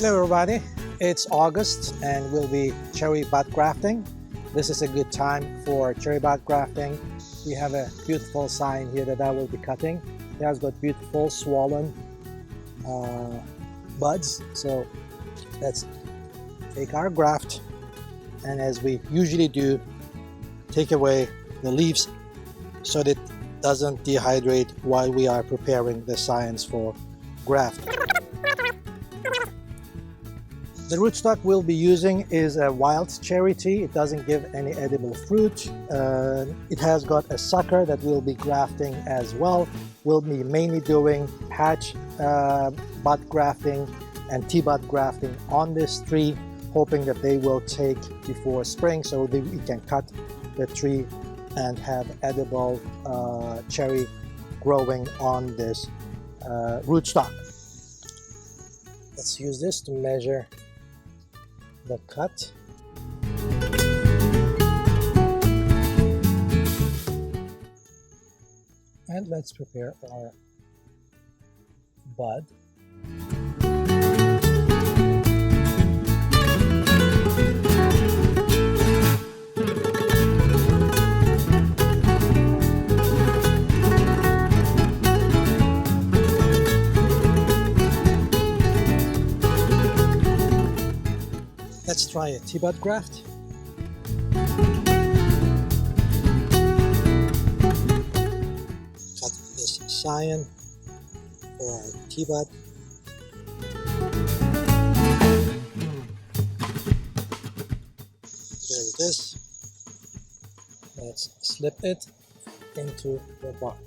Hello everybody, it's August and we'll be cherry bud grafting. This is a good time for cherry bud grafting. We have a beautiful scion here that I will be cutting. It has got beautiful swollen buds. So let's take our graft and, as we usually do, take away the leaves so that it doesn't dehydrate while we are preparing the scions for graft. The rootstock we'll be using is a wild cherry tree. It doesn't give any edible fruit. It has got a sucker that we'll be grafting as well. We'll be mainly doing patch bud grafting and T-bud grafting on this tree, hoping that they will take before spring so that we can cut the tree and have edible cherry growing on this rootstock. Let's use this to measure the cut. And let's prepare our bud. Let's try a T-bud graft. Cut this scion for our T-bud. There it is. Let's slip it into the bark.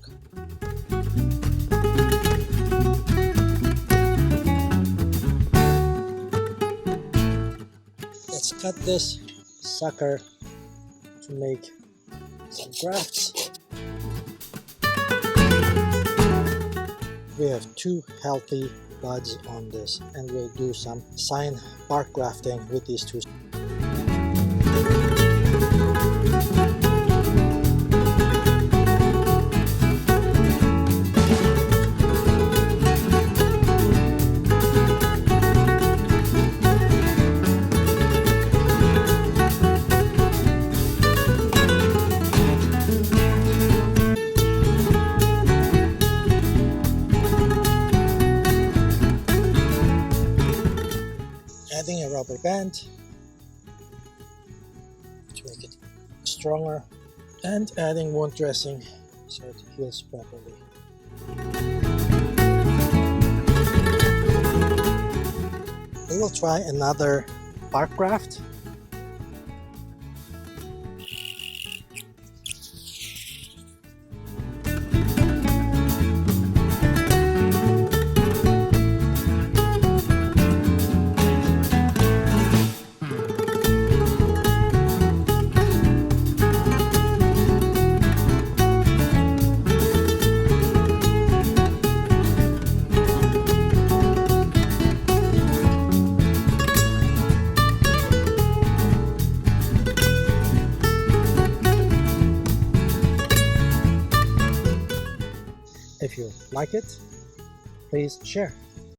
Let's cut this sucker to make some grafts. We have two healthy buds on this, and we'll do some scion bark grafting with these two. Adding a rubber band to make it stronger, and adding wound dressing so it heals properly. We will try another bark graft. If you like it, please share.